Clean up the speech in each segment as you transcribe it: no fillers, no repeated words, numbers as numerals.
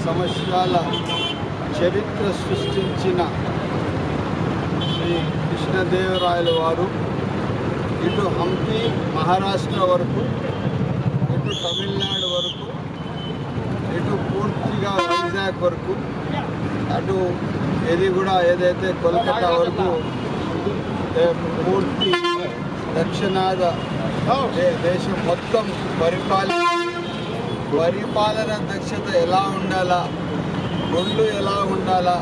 సంవత్సరాల చరిత్ర సృష్టించిన శ్రీ కృష్ణదేవరాయల వారు ఇటు హంపి మహారాష్ట్ర వరకు, ఇటు తమిళనాడు వరకు, ఇటు పూర్తిగా వైజాగ్ వరకు, అటు ఇది కూడా ఏదైతే కోల్కతా వరకు పూర్తి దక్షిణాద దేశం మొత్తం పరిపాలన దక్షత ఎలా ఉండాలా, ఒళ్ళు ఎలా ఉండాలా,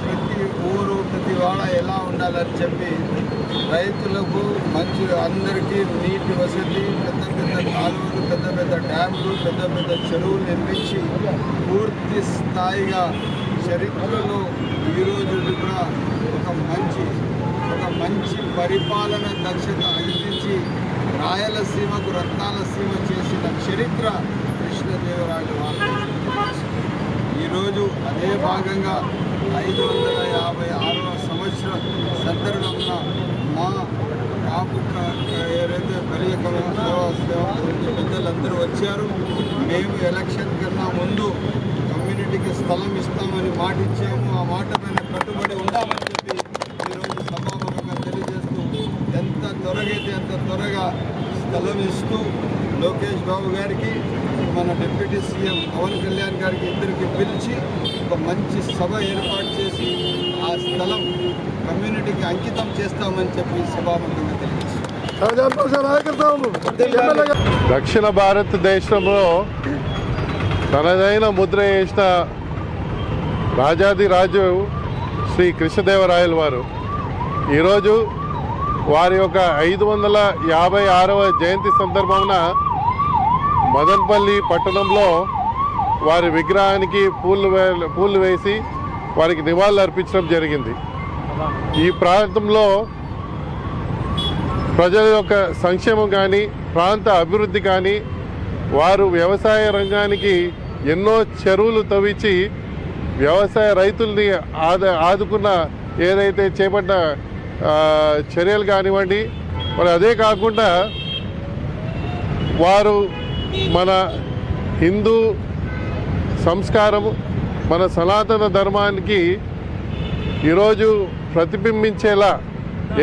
ప్రతి ఊరు ప్రతి వాడ ఎలా ఉండాలని చెప్పి రైతులకు మంచి అందరికీ నీటి వసతి, పెద్ద పెద్ద కాలువలు, పెద్ద పెద్ద డ్యాములు, పెద్ద పెద్ద చెరువులు నిర్మించి పూర్తి స్థాయిగా చరిత్రలో ఈరోజు కూడా ఒక మంచి పరిపాలన దక్షత అందించి రాయలసీమకు రత్నాలసీమ చేసిన చరిత్ర కృష్ణదేవరాయల వారు. ఈరోజు అదే భాగంగా 556వ సంవత్సర సందర్భంగా మా కాపు ఏదైతే కలియకల సేవ పెద్దలందరూ వచ్చారు. మేము ఎలక్షన్ కన్నా ముందు కమ్యూనిటీకి స్థలం ఇస్తామని మాట ఇచ్చాము. ఆ మాట పైన కట్టుబడి ఉండాలని చెప్పి ఈరోజు సభాముఖంగా తెలియజేస్తూ ఎంత త్వరగైతే అంత త్వరగా స్థలం ఇస్తూ లోకేష్ బాబు గారికి, మన డిప్యూటీ సీఎం పవన్ కళ్యాణ్ గారికి ఇద్దరికి పిలిచి ఒక మంచి సభ ఏర్పాటు చేసి ఆ స్థలం కమ్యూనిటీకి అంకితం చేస్తామని చెప్పి సభాముఖంగా తెలియజేస్తాం. దక్షిణ భారతదేశంలో తనదైన ముద్ర వేసిన రాజాదిరాజు శ్రీ కృష్ణదేవరాయల వారు ఈరోజు వారి యొక్క 556వ జయంతి సందర్భమున మదనపల్లి పట్టణంలో వారి విగ్రహానికి పూలు వేసి వారికి నివాళులు అర్పించడం జరిగింది. ఈ ప్రాంతంలో ప్రజల యొక్క సంక్షేమం కానీ, ప్రాంత అభివృద్ధి కానీ, వారు వ్యవసాయ రంగానికి ఎన్నో చెరువులు తవ్వించి వ్యవసాయ రైతుల్ని ఆదుకున్న ఏదైతే చేపట్టిన చర్యలు కానివ్వండి, మరి అదే కాకుండా వారు మన హిందూ సంస్కారము, మన సనాతన ధర్మానికి ఈరోజు ప్రతిబింబించేలా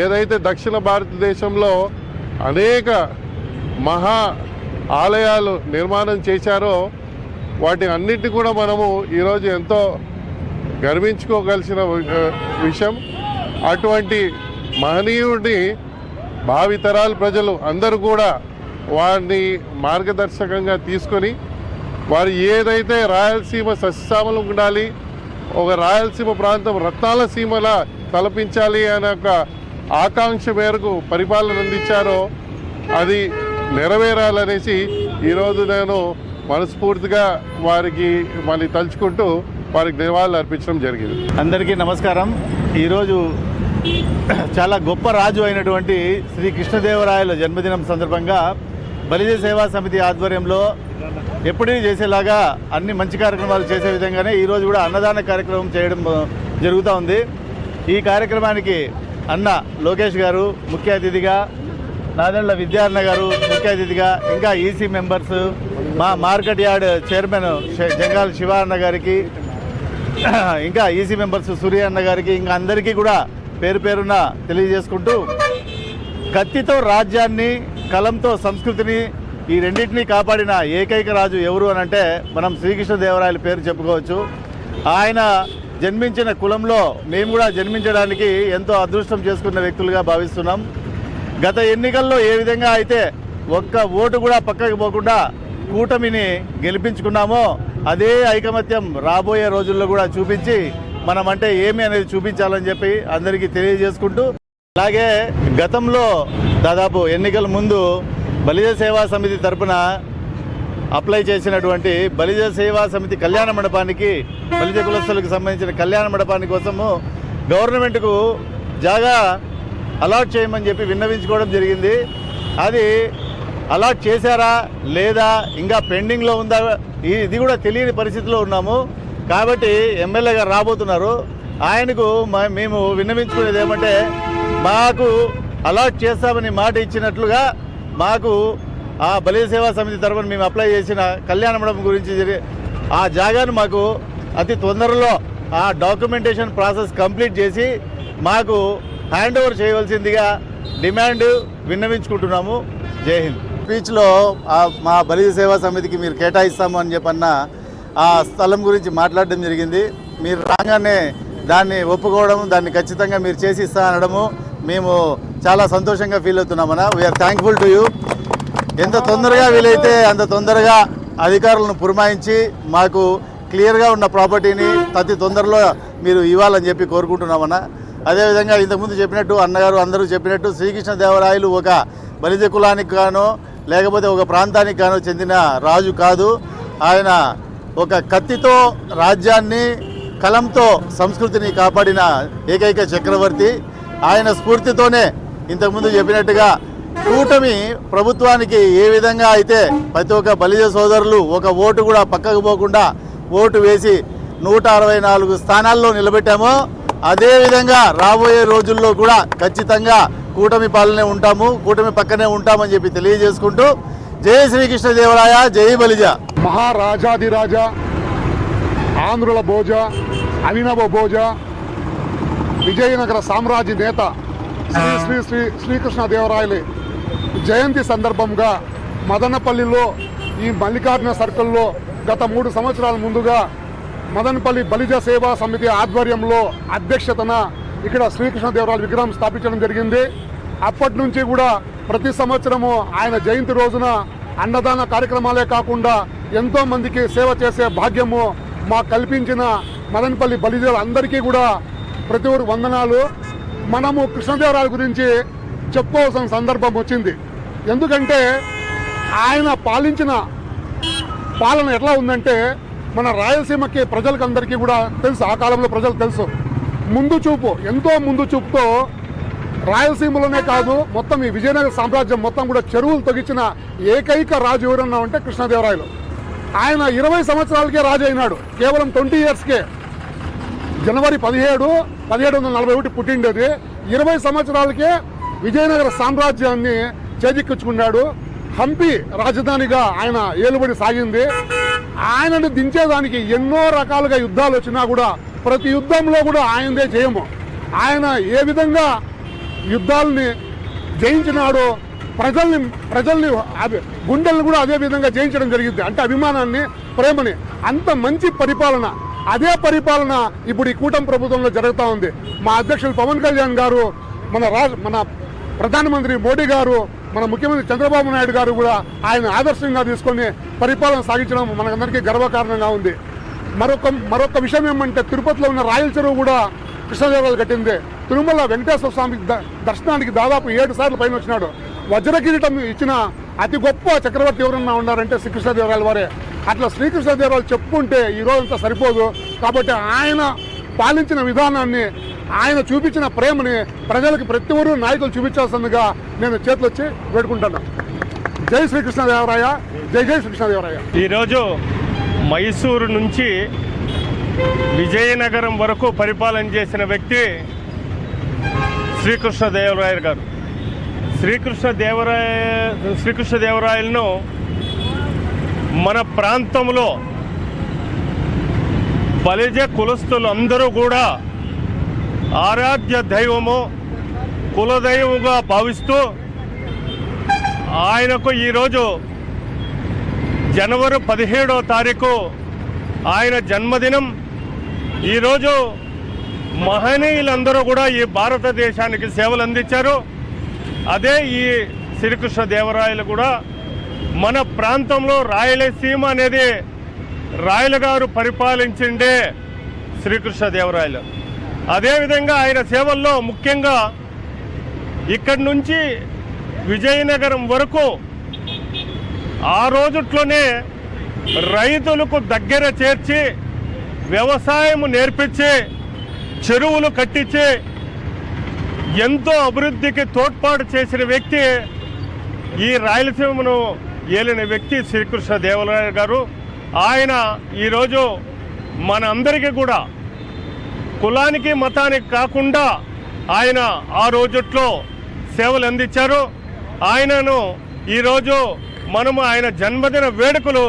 ఏదైతే దక్షిణ భారతదేశంలో అనేక మహా ఆలయాలు నిర్మాణం చేశారో వాటి అన్నిటి కూడా మనము ఈరోజు ఎంతో గర్వించుకోగలిసిన విషయం. అటువంటి మహనీయుడిని భావితరాల ప్రజలు అందరూ కూడా వారిని మార్గదర్శకంగా తీసుకొని వారు ఏదైతే రాయలసీమ సస్యశ్యామలం ఉండాలి, ఒక రాయలసీమ ప్రాంతం రత్నాల సీమలా తలపించాలి అనే ఒక ఆకాంక్ష మేరకు పరిపాలన అందించారో అది నెరవేరాలనేసి ఈరోజు నేను మనస్ఫూర్తిగా వారికి మళ్ళీ తలుచుకుంటూ వారికి నివాళులు అర్పించడం జరిగింది. అందరికీ నమస్కారం. ఈరోజు చాలా గొప్ప రాజు అయినటువంటి శ్రీ కృష్ణదేవరాయల జన్మదినం సందర్భంగా బలిజ సేవా సమితి ఆధ్వర్యంలో ఎప్పుడూ చేసేలాగా అన్ని మంచి కార్యక్రమాలు చేసే విధంగానే ఈరోజు కూడా అన్నదాన కార్యక్రమం చేయడం జరుగుతూ ఉంది. ఈ కార్యక్రమానికి అన్న లోకేష్ గారు ముఖ్య అతిథిగా, నాదెండ్ల విద్యారణ గారు ముఖ్య అతిథిగా, ఇంకా ఈసీ మెంబర్స్, మా market yard chairman Jangal Shiva అన్న గారికి, ఇంకా ఈసీ మెంబర్స్ సూర్య అన్న గారికి, ఇంకా అందరికీ కూడా పేరు పేరున తెలియజేసుకుంటూ, కత్తితో రాజ్యాన్ని, కలంతో సంస్కృతిని ఈ రెండింటినీ కాపాడిన ఏకైక రాజు ఎవరు అని అంటే మనం శ్రీకృష్ణదేవరాయల పేరు చెప్పుకోవచ్చు. ఆయన జన్మించిన కులంలో మేము కూడా జన్మించడానికి ఎంతో అదృష్టం చేసుకున్న వ్యక్తులుగా భావిస్తున్నాం. గత ఎన్నికల్లో ఏ విధంగా అయితే ఒక్క ఓటు కూడా పక్కకు పోకుండా కూటమిని గెలిపించుకున్నామో అదే ఐకమత్యం రాబోయే రోజుల్లో కూడా చూపించి మనమంటే ఏమి అనేది చూపించాలని చెప్పి అందరికీ తెలియజేసుకుంటూ, అలాగే గతంలో దాదాపు ఎన్నికల ముందు బలిజ సేవా సమితి తరపున అప్లై చేసినటువంటి బలిజ సేవా సమితి కళ్యాణ మండపానికి, బలిజ కులస్తులకు సంబంధించిన కళ్యాణ మండపానికి కోసము గవర్నమెంట్కు జాగా అలాట్ చేయమని చెప్పి విన్నవించుకోవడం జరిగింది. అది అలాట్ చేశారా లేదా ఇంకా పెండింగ్లో ఉందా ఇది కూడా తెలియని పరిస్థితిలో ఉన్నాము. కాబట్టి ఎమ్మెల్యే గారు రాబోతున్నారు. ఆయనకు మేము విన్నవించుకునేది ఏమంటే, మాకు అలాట్ చేస్తామని మాట ఇచ్చినట్లుగా మాకు ఆ బలిజ సేవా సమితి తరఫున మేము అప్లై చేసిన కళ్యాణ మండపం గురించి ఆ జాగాను మాకు అతి తొందరలో ఆ డాక్యుమెంటేషన్ ప్రాసెస్ కంప్లీట్ చేసి మాకు హ్యాండ్ ఓవర్ చేయవలసిందిగా డిమాండ్ విన్నవించుకుంటున్నాము. జై హింద్. స్పీచ్లో మా బలిజ సేవా సమితికి మీరు కేటాయిస్తాము అని చెప్పన్న ఆ స్థలం గురించి మాట్లాడడం జరిగింది. మీరు రాగానే దాన్ని ఒప్పుకోవడం, దాన్ని ఖచ్చితంగా మీరు చేసి ఇస్తా అనడము మేము చాలా సంతోషంగా ఫీల్ అవుతున్నామన్నా. We are thankful to you. ఎంత తొందరగా వీలైతే అంత తొందరగా అధికారులను పురమాయించి మాకు క్లియర్గా ఉన్న ప్రాపర్టీని అతి తొందరలో మీరు ఇవ్వాలని చెప్పి కోరుకుంటున్నామన్నా. అదేవిధంగా ఇంతకుముందు చెప్పినట్టు అన్నగారు అందరూ చెప్పినట్టు శ్రీకృష్ణదేవరాయలు ఒక బలిజ కులానికి గానో లేకపోతే ఒక ప్రాంతానికి గానో చెందిన రాజు కాదు. ఆయన ఒక కత్తితో రాజ్యాన్ని, కలంతో సంస్కృతిని కాపాడిన ఏకైక చక్రవర్తి. ఆయన స్ఫూర్తితోనే ఇంతకుముందు చెప్పినట్టుగా కూటమి ప్రభుత్వానికి ఏ విధంగా అయితే ప్రతి ఒక్క బలిజ సోదరులు ఒక ఓటు కూడా పక్కకు పోకుండా ఓటు వేసి 164 స్థానాల్లో నిలబెట్టామో అదేవిధంగా రాబోయే రోజుల్లో కూడా ఖచ్చితంగా కూటమి పాలనే ఉంటాము, కూటమి పక్కనే ఉంటామని చెప్పి తెలియజేసుకుంటూ జై శ్రీకృష్ణదేవరాయ, జై బలిజ. మహారాజాదిరాజ, ఆంధ్రుల భోజ, అభినవ భోజ, విజయనగర సామ్రాజ్య నేత శ్రీ శ్రీ శ్రీ శ్రీకృష్ణదేవరాయలు జయంతి సందర్భంగా మదనపల్లిలో ఈ మల్లికార్జున సర్కిల్లో గత 3 సంవత్సరాల ముందుగా మదనపల్లి బలిజ సేవా సమితి ఆధ్వర్యంలో అధ్యక్షతన ఇక్కడ శ్రీకృష్ణదేవరాయల విగ్రహం స్థాపించడం జరిగింది. అప్పటి నుంచి కూడా ప్రతి సంవత్సరము ఆయన జయంతి రోజున అన్నదాన కార్యక్రమాలే కాకుండా ఎంతో మందికి సేవ చేసే భాగ్యము మాకు కల్పించిన మదనపల్లి బలిజలందరికీ కూడా ప్రతి ఒక్కరు వందనాలు. మనము కృష్ణదేవరాయల గురించి చెప్పుకోవాల్సిన సందర్భం వచ్చింది. ఎందుకంటే ఆయన పాలించిన పాలన ఎట్లా ఉందంటే మన రాయలసీమకి ప్రజలకు అందరికీ కూడా తెలుసు, ఆ కాలంలో ప్రజలకు తెలుసు. ముందు చూపు, ఎంతో ముందు చూపుతో రాయలసీమలోనే కాదు మొత్తం ఈ విజయనగర సామ్రాజ్యం మొత్తం కూడా చెరువులు తొగిచిన ఏకైక రాజు ఎవరన్నా ఉంటే కృష్ణదేవరాయలు. ఆయన 20 సంవత్సరాలకే రాజు అయినాడు, కేవలం 20 ఇయర్స్కే. జనవరి 17, 1741 పుట్టిండేది. 20 సంవత్సరాలకే విజయనగర సామ్రాజ్యాన్ని చేజిక్కించుకున్నాడు. హంపి రాజధానిగా ఆయన ఏలుబడి సాగింది. ఆయనను దించేదానికి ఎన్నో రకాలుగా యుద్ధాలు వచ్చినా కూడా ప్రతి యుద్ధంలో కూడా ఆయనదే జయము. ఆయన ఏ విధంగా యుద్ధాలని జయించినాడో ప్రజల్ని గుండెలను కూడా అదే విధంగా జయించడం జరిగింది. అంటే అభిమానాన్ని, ప్రేమని. అంత మంచి పరిపాలన, అదే పరిపాలన ఇప్పుడు ఈ కూటమి ప్రభుత్వంలో జరుగుతూ ఉంది. మా అధ్యక్షులు పవన్ కళ్యాణ్ గారు, మన ప్రధానమంత్రి మోడీ గారు, మన ముఖ్యమంత్రి చంద్రబాబు నాయుడు గారు కూడా ఆయన ఆదర్శంగా తీసుకొని పరిపాలన సాగించడం మనకందరికీ గర్వకారణంగా ఉంది. మరొక విషయం ఏమంటే తిరుపతిలో ఉన్న రాయల చెరువు కూడా కృష్ణదేవరాయలు కట్టింది. తిరుమల వెంకటేశ్వర స్వామి దర్శనానికి దాదాపు 7 సార్లు పైన వచ్చినాడు. వజ్ర కిరీటం ఇచ్చిన అతి గొప్ప చక్రవర్తి ఎవరన్నా ఉన్నారంటే శ్రీకృష్ణదేవరాయల వారే. అట్లా శ్రీకృష్ణదేవరాయలు చెప్పుకుంటే ఈ రోజంతా సరిపోదు. కాబట్టి ఆయన పాలించిన విధానాన్ని, ఆయన చూపించిన ప్రేమని ప్రజలకు ప్రతి ఒక్కరు నాయకులు చూపించాల్సిందిగా నేను చేతులు వచ్చి వేడుకుంటాను. జై శ్రీకృష్ణదేవరాయ, జై జై శ్రీకృష్ణదేవరాయ. ఈరోజు మైసూరు నుంచి విజయనగరం వరకు పరిపాలన చేసిన వ్యక్తి శ్రీకృష్ణదేవరాయలు గారు. శ్రీకృష్ణదేవరాయలను మన ప్రాంతంలో బలిజ కులస్తులు అందరూ కూడా ఆరాధ్య దైవము, కులదైవముగా భావిస్తూ ఆయనకు ఈరోజు జనవరి 17వ తారీఖు ఆయన జన్మదినం. ఈరోజు మహనీయులందరూ కూడా ఈ భారతదేశానికి సేవలు అందించారు. అదే ఈ శ్రీకృష్ణదేవరాయలు కూడా మన ప్రాంతంలో రాయలసీమ అనేది రాయల గారు పరిపాలించిండే శ్రీకృష్ణదేవరాయలు. అదేవిధంగా ఆయన సేవల్లో ముఖ్యంగా ఇక్కడి నుంచి విజయనగరం వరకు ఆ రోజుట్లోనే రైతులకు దగ్గర చేర్చి వ్యవసాయం నేర్పించి చెరువులు కట్టించి ఎంతో అభివృద్ధికి తోడ్పాటు చేసిన వ్యక్తి, ఈ రాయలసీమను ఏలిన వ్యక్తి శ్రీకృష్ణదేవరాయలు గారు. ఆయన ఈరోజు మన అందరికీ కూడా కులానికి మతానికి కాకుండా ఆయన ఆ రోజుట్లో సేవలు అందించారు. ఆయనను ఈరోజు మనము ఆయన జన్మదిన వేడుకలు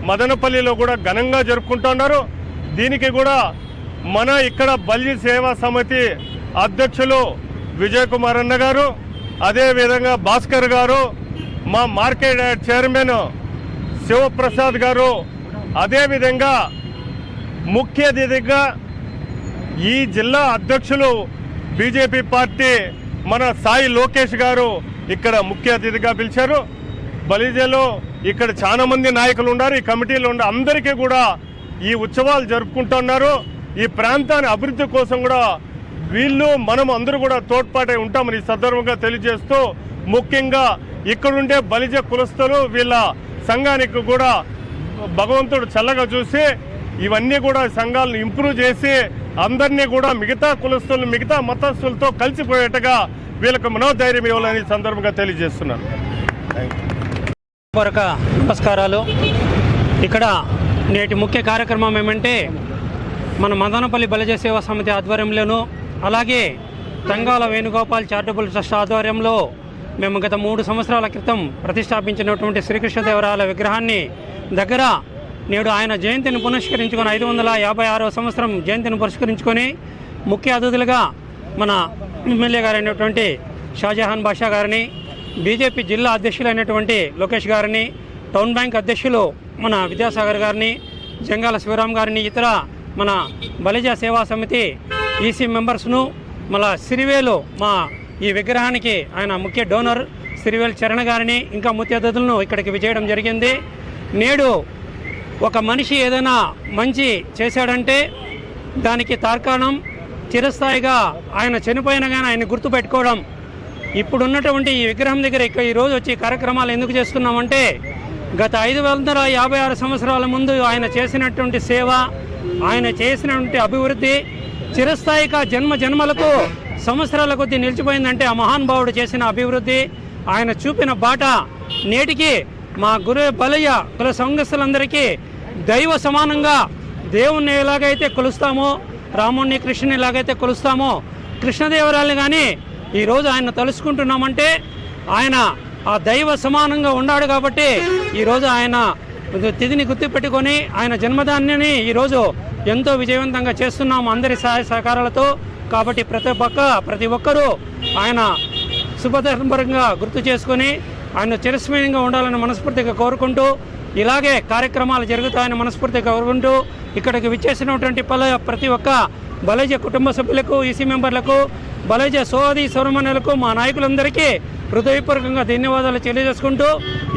మదనపల్లిలో కూడా ఘనంగా జరుపుకుంటున్నారు. దీనికి కూడా మన ఇక్కడ బలిజ సేవా సమితి అధ్యక్షులు విజయ్ కుమార్ అన్న గారు, అదేవిధంగా భాస్కర్ గారు, మా మార్కెట్ చైర్మన్ శివప్రసాద్ గారు, అదేవిధంగా ముఖ్య అతిథిగా ఈ జిల్లా అధ్యక్షులు బీజేపీ పార్టీ మన సాయి లోకేష్ గారు ఇక్కడ ముఖ్య అతిథిగా పిలిచారు. బలిజలో ఇక్కడ చాలా మంది నాయకులు ఉన్నారు, ఈ కమిటీలో ఉన్న అందరికీ కూడా ఈ ఉత్సవాలు జరుపుకుంటున్నారు. ఈ ప్రాంతాన్ని అభివృద్ధి కోసం కూడా వీళ్ళు మనం అందరూ కూడా తోడ్పాటై ఉంటామని ఈ సందర్భంగా తెలియజేస్తూ, ముఖ్యంగా ఇక్కడుండే బలిజ కులస్తులు వీళ్ళ సంఘానికి కూడా భగవంతుడు చల్లగా చూసి ఇవన్నీ కూడా సంఘాలను ఇంప్రూవ్ చేసి అందరినీ కూడా మిగతా కులస్తులు మిగతా మతస్థులతో కలిసిపోయేట్టుగా వీళ్ళకు మనోధైర్యం ఇవ్వాలని సందర్భంగా తెలియజేస్తున్నారు. నమస్కారాలు. ఇక్కడ నేటి ముఖ్య కార్యక్రమం ఏమంటే మన మదనపల్లి బలిజ సేవా సమితి ఆధ్వర్యంలోనూ అలాగే తంగాల వేణుగోపాల్ చారిటబుల్ ట్రస్ట్ ఆధ్వర్యంలో మేము గత 3 సంవత్సరాల క్రితం ప్రతిష్టాపించినటువంటి శ్రీకృష్ణదేవరాయల విగ్రహాన్ని దగ్గర నేడు ఆయన జయంతిని పురస్కరించుకొని 556వ సంవత్సరం జయంతిని పురస్కరించుకొని ముఖ్య అతిథులుగా మన ఎమ్మెల్యే గారైనటువంటి షాజహాన్ బాషా గారిని, బీజేపీ జిల్లా అధ్యక్షులైనటువంటి లోకేష్ గారిని, టౌన్ బ్యాంక్ అధ్యక్షులు మన విద్యాసాగర్ గారిని, జంగాల శివరాం గారిని, ఇతర మన బలిజ సేవా సమితి ఈసీ మెంబర్స్ను, మళ్ళా సిరివేలు మా ఈ విగ్రహానికి ఆయన ముఖ్య డోనర్ సిరివేలు చరణ్ గారిని, ఇంకా ముఖ్య అతిథులను ఇక్కడికి విజయడం జరిగింది. నేడు ఒక మనిషి ఏదైనా మంచి చేశాడంటే దానికి తార్కాణం చిరస్థాయిగా ఆయన చనిపోయినా కానీ ఆయన గుర్తుపెట్టుకోవడం. ఇప్పుడున్నటువంటి ఈ విగ్రహం దగ్గర ఈరోజు వచ్చి కార్యక్రమాలు ఎందుకు చేస్తున్నామంటే గత 556 సంవత్సరాల ముందు ఆయన చేసినటువంటి సేవ, ఆయన చేసినటువంటి అభివృద్ధి చిరస్థాయిగా జన్మలకు సంవత్సరాల కొద్దీ నిలిచిపోయిందంటే ఆ మహానుభావుడు చేసిన అభివృద్ధి, ఆయన చూపిన బాట నేటికి మా గురు బలిజ కుల సంఘస్థులందరికీ దైవ సమానంగా దేవుణ్ణి ఎలాగైతే కొలుస్తామో, రాముణ్ణి కృష్ణుని ఎలాగైతే కొలుస్తామో, కృష్ణదేవరాయలు కానీ ఈరోజు ఆయన తలుసుకుంటున్నామంటే ఆయన ఆ దైవ సమానంగా ఉన్నాడు కాబట్టి ఈరోజు ఆయన తిథిని గుర్తుపెట్టుకొని ఆయన జన్మదాన్ని ఈరోజు ఎంతో విజయవంతంగా చేస్తున్నాము అందరి సహాయ సహకారాలతో. కాబట్టి ప్రతి ఒక్కరూ ఆయన శుభదంబరంగా గుర్తు చేసుకొని ఆయన చిరస్మరణీయంగా ఉండాలని మనస్ఫూర్తిగా కోరుకుంటూ, ఇలాగే కార్యక్రమాలు జరుగుతాయని మనస్ఫూర్తిగా కోరుకుంటూ ఇక్కడికి విచ్చేసినటువంటి ప్రతి ఒక్క బలిజ కుటుంబ సభ్యులకు, ఈసీ మెంబర్లకు, బలిజ సోదరి సోదరీమణులకు, మా నాయకులందరికీ హృదయపూర్వకంగా ధన్యవాదాలు తెలియజేసుకుంటూ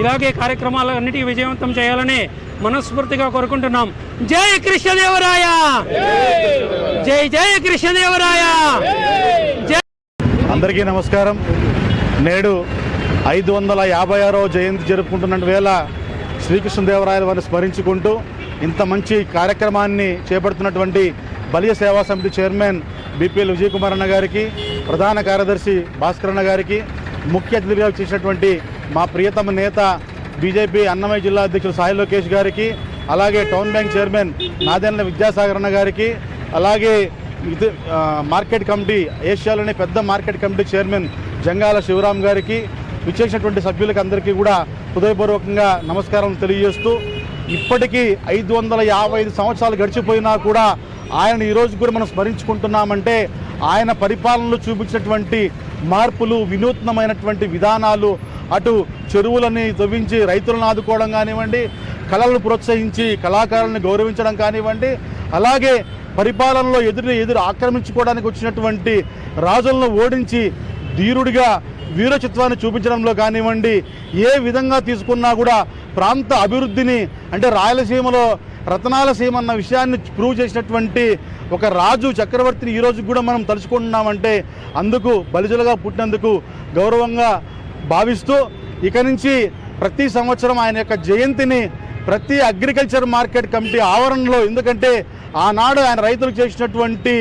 ఇలాగే కార్యక్రమాలన్నిటికీ విజయవంతం చేయాలని మనస్ఫూర్తిగా కోరుకుంటున్నాం. జై కృష్ణదేవరాయ, జై జై కృష్ణదేవరాయ. అందరికీ నమస్కారం. నేడు 556వ జయంతి జరుపుకుంటున్న వేళ శ్రీకృష్ణదేవరాయల వారిని స్మరించుకుంటూ ఇంత మంచి కార్యక్రమాన్ని చేపడుతున్నటువంటి బలిజ సేవా సమితి చైర్మన్ బీపీఎల్ విజయ్ కుమార్ అన్న గారికి, ప్రధాన కార్యదర్శి భాస్కర్ అన్న గారికి, ముఖ్య అతిథిగా చేసినటువంటి మా ప్రియతమ నేత బీజేపీ అన్నమయ్య జిల్లా అధ్యక్షులు సాయి లోకేష్ గారికి, అలాగే town bank chairman Nadendla Vidyasagar అన్న గారికి, అలాగే మార్కెట్ కమిటీ ఏషియాలోని పెద్ద market committee chairman Jangala Sivaram గారికి, విచ్చేసినటువంటి సభ్యులకి అందరికీ కూడా హృదయపూర్వకంగా నమస్కారం తెలియజేస్తూ, ఇప్పటికీ 555 సంవత్సరాలు గడిచిపోయినా కూడా ఆయన ఈరోజు కూడా మనం స్మరించుకుంటున్నామంటే ఆయన పరిపాలనలో చూపించినటువంటి మార్పులు, వినూత్నమైనటువంటి విధానాలు, అటు చెరువులని తవ్వించి రైతులను ఆదుకోవడం కానివ్వండి, కళలను ప్రోత్సహించి కళాకారులను గౌరవించడం కానివ్వండి, అలాగే పరిపాలనలో ఎదురు ఆక్రమించుకోవడానికి వచ్చినటువంటి రాజులను ఓడించి ధీరుడిగా వీరచిత్వాన్ని చూపించడంలో కానివ్వండి, ఏ విధంగా తీసుకున్నా కూడా ప్రాంత అభివృద్ధిని, అంటే రాయలసీమలో రతనాల సీమ అన్న విషయాన్ని ప్రూవ్ చేసినటువంటి ఒక రాజు చక్రవర్తిని ఈరోజు కూడా మనం తలుచుకుంటున్నామంటే అందుకు బలిజలుగా పుట్టినందుకు గౌరవంగా భావిస్తూ, ఇక నుంచి ప్రతి సంవత్సరం ఆయన యొక్క జయంతిని ప్రతి అగ్రికల్చర్ మార్కెట్ కమిటీ ఆవరణలో, ఎందుకంటే ఆనాడు ఆయన రైతులకు చేసినటువంటి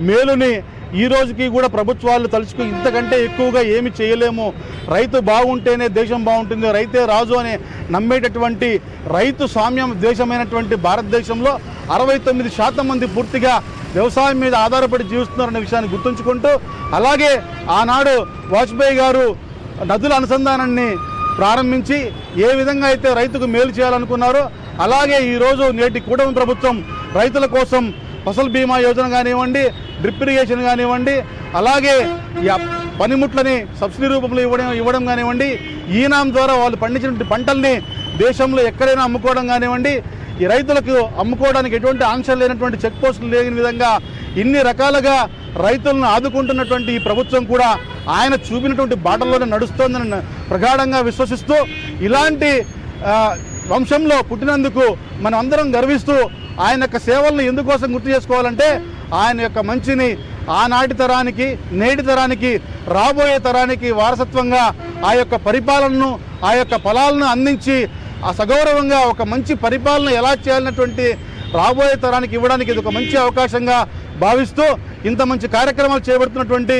మేలుని ఈ రోజుకి కూడా ప్రభుత్వాలు తలుచుకు ఇంతకంటే ఎక్కువగా ఏమి చేయలేము, రైతు బాగుంటేనే దేశం బాగుంటుంది, రైతే రాజు అని నమ్మేటటువంటి రైతు స్వామ్యం దేశమైనటువంటి భారతదేశంలో 69% మంది పూర్తిగా వ్యవసాయం మీద ఆధారపడి జీవిస్తున్నారనే విషయాన్ని గుర్తుంచుకుంటూ, అలాగే ఆనాడు వాజ్పేయి గారు నదుల అనుసంధానాన్ని ప్రారంభించి ఏ విధంగా అయితే రైతుకు మేలు చేయాలనుకున్నారో అలాగే ఈరోజు నేటి కూటమి ప్రభుత్వం రైతుల కోసం ఫసల్ బీమా యోజన కానివ్వండి, డ్రిప్ ఇరిగేషన్ కానివ్వండి, అలాగే ఈ పనిముట్లని సబ్సిడీ రూపంలో ఇవ్వడం కానివ్వండి, ఈనాం ద్వారా వాళ్ళు పండించినటువంటి పంటల్ని దేశంలో ఎక్కడైనా అమ్ముకోవడం కానివ్వండి, ఈ రైతులకు అమ్ముకోవడానికి ఎటువంటి ఆంక్షలు లేనటువంటి చెక్ పోస్టులు లేని విధంగా ఇన్ని రకాలుగా రైతులను ఆదుకుంటున్నటువంటి ఈ ప్రభుత్వం కూడా ఆయన చూపినటువంటి బాటల్లోనే నడుస్తోందని ప్రగాఢంగా విశ్వసిస్తూ, ఇలాంటి వంశంలో పుట్టినందుకు మనం అందరం గర్విస్తూ ఆయన యొక్క సేవలను ఎందుకోసం గుర్తు చేసుకోవాలంటే ఆయన యొక్క మంచిని ఆనాటి తరానికి నేటి తరానికి రాబోయే తరానికి వారసత్వంగా ఆ యొక్క పరిపాలనను ఆ యొక్క ఫలాలను అందించి ఆ సగౌరవంగా ఒక మంచి పరిపాలన ఎలా చేయాలన్నటువంటి రాబోయే తరానికి ఇవ్వడానికి ఇది ఒక మంచి అవకాశంగా భావిస్తూ ఇంత మంచి కార్యక్రమాలు చేపడుతున్నటువంటి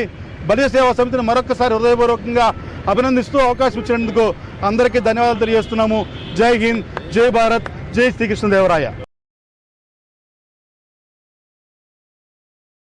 బలిజ సేవా సమితిని మరొకసారి హృదయపూర్వకంగా అభినందిస్తూ అవకాశం ఇచ్చినందుకు అందరికీ ధన్యవాదాలు తెలియజేస్తున్నాము. జై హింద్, జై భారత్, జై శ్రీకృష్ణదేవరాయ.